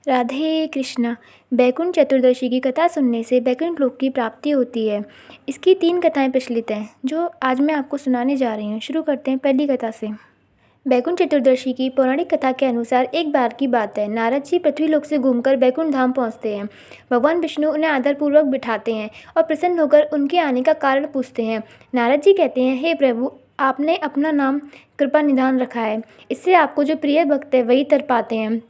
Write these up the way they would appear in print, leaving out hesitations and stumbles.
राधे कृष्णा। बैकुंठ चतुर्दशी की कथा सुनने से बैकुंठ लोक की प्राप्ति होती है। इसकी 3 कथाएं प्रचलित हैं जो आज मैं आपको सुनाने जा रही हूँ। शुरू करते हैं पहली कथा से। बैकुंठ चतुर्दशी की पौराणिक कथा के अनुसार एक बार की बात है, नारद जी पृथ्वी लोक से घूमकर बैकुंठ धाम पहुँचते हैं। भगवान विष्णु उन्हें आदरपूर्वक बिठाते हैं और प्रसन्न होकर उनके आने का कारण पूछते हैं। नारद जी कहते हैं, हे प्रभु, आपने अपना नाम कृपा निधान रखा है, इससे आपको जो प्रिय भक्त है वही तर पाते हैं,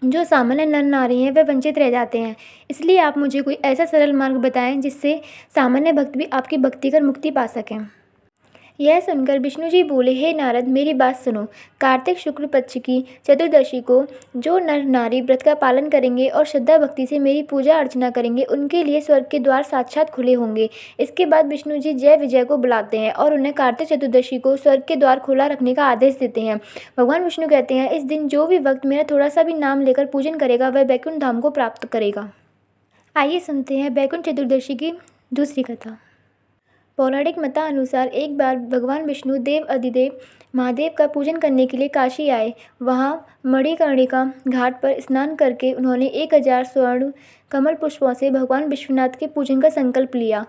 जो सामान्य नर नारी हैं वह वंचित रह जाते हैं। इसलिए आप मुझे कोई ऐसा सरल मार्ग बताएं जिससे सामान्य भक्त भी आपकी भक्ति कर मुक्ति पा सकें। यह सुनकर विष्णु जी बोले, हे नारद, मेरी बात सुनो। कार्तिक शुक्ल पक्ष की चतुर्दशी को जो नर नारी व्रत का पालन करेंगे और श्रद्धा भक्ति से मेरी पूजा अर्चना करेंगे, उनके लिए स्वर्ग के द्वार साक्षात खुले होंगे। इसके बाद विष्णु जी जय विजय को बुलाते हैं और उन्हें कार्तिक चतुर्दशी को स्वर्ग के द्वार खुला रखने का आदेश देते हैं। भगवान विष्णु कहते हैं, इस दिन जो भी भक्त मेरा थोड़ा सा भी नाम लेकर पूजन करेगा वह बैकुंठ धाम को प्राप्त करेगा। आइए सुनते हैं बैकुंठ चतुर्दशी की दूसरी कथा। पौराणिक मतानुसार एक बार भगवान विष्णु देव अधिदेव महादेव का पूजन करने के लिए काशी आए। वहाँ मणिकर्णिका घाट पर स्नान करके उन्होंने 1000 स्वर्ण कमल पुष्पों से भगवान विश्वनाथ के पूजन का संकल्प लिया।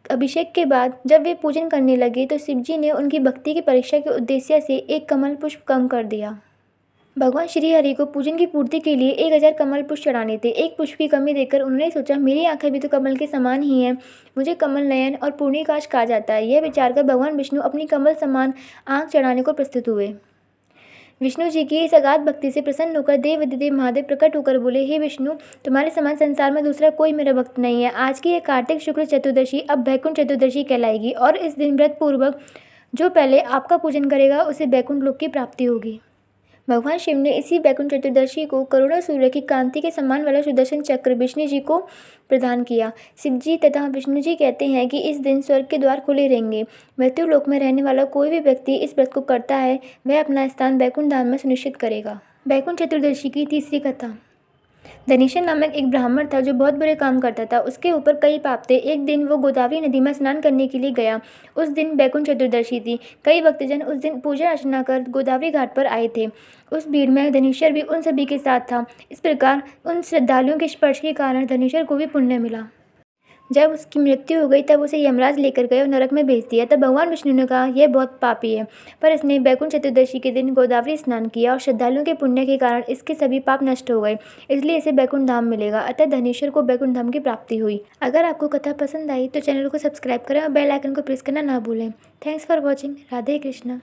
अभिषेक के बाद जब वे पूजन करने लगे तो शिवजी ने उनकी भक्ति की परीक्षा के उद्देश्य से एक कमल पुष्प कम कर दिया। भगवान श्री हरि को पूजन की पूर्ति के लिए 1000 कमल पुष्प चढ़ाने थे। एक पुष्प की कमी देखकर उन्होंने सोचा, मेरी आंखें भी तो कमल के समान ही हैं, मुझे कमल नयन और पूर्णिकाश कहा जाता है। यह विचार कर भगवान विष्णु अपनी कमल समान आंख चढ़ाने को प्रस्तुत हुए। विष्णु जी की इस अगाध भक्ति से प्रसन्न होकर देव अधिदेव महादेव प्रकट होकर बोले, हे विष्णु, तुम्हारे समान संसार में दूसरा कोई मेरा भक्त नहीं है। आज की यह कार्तिक शुक्ल चतुर्दशी अब बैकुंठ चतुर्दशी कहलाएगी और इस दिन व्रत पूर्वक जो पहले आपका पूजन करेगा उसे बैकुंठ लोक की प्राप्ति होगी। भगवान शिव ने इसी बैकुंठ चतुर्दशी को करोड़ों सूर्य की कांति के समान वाला सुदर्शन चक्र विष्णु जी को प्रदान किया। शिव जी तथा विष्णु जी कहते हैं कि इस दिन स्वर्ग के द्वार खुले रहेंगे। मृत्यु लोक में रहने वाला कोई भी व्यक्ति इस व्रत को करता है वह अपना स्थान बैकुंठ धाम में सुनिश्चित करेगा। बैकुंठ चतुर्दशी की तीसरी कथा। धनेश्वर नामक एक ब्राह्मण था जो बहुत बुरे काम करता था। उसके ऊपर कई पाप थे। एक दिन वो गोदावरी नदी में स्नान करने के लिए गया। उस दिन बैकुंठ चतुर्दशी थी। कई भक्तजन उस दिन पूजा अर्चना कर गोदावरी घाट पर आए थे। उस भीड़ में धनेश्वर भी उन सभी के साथ था। इस प्रकार उन श्रद्धालुओं के स्पर्श के कारण धनेश्वर को भी पुण्य मिला। जब उसकी मृत्यु हो गई तब उसे यमराज लेकर गए और नरक में भेज दिया। तब भगवान विष्णु ने कहा, यह बहुत पापी है, पर इसने बैकुंठ चतुर्दशी के दिन गोदावरी स्नान किया और श्रद्धालुओं के पुण्य के कारण इसके सभी पाप नष्ट हो गए, इसलिए इसे बैकुंठ धाम मिलेगा। अतः धनेश्वर को बैकुंठ धाम की प्राप्ति हुई। अगर आपको कथा पसंद आई तो चैनल को सब्सक्राइब करें और बेल आइकन को प्रेस करना ना भूलें। Thanks for watching. Radhe Krishna.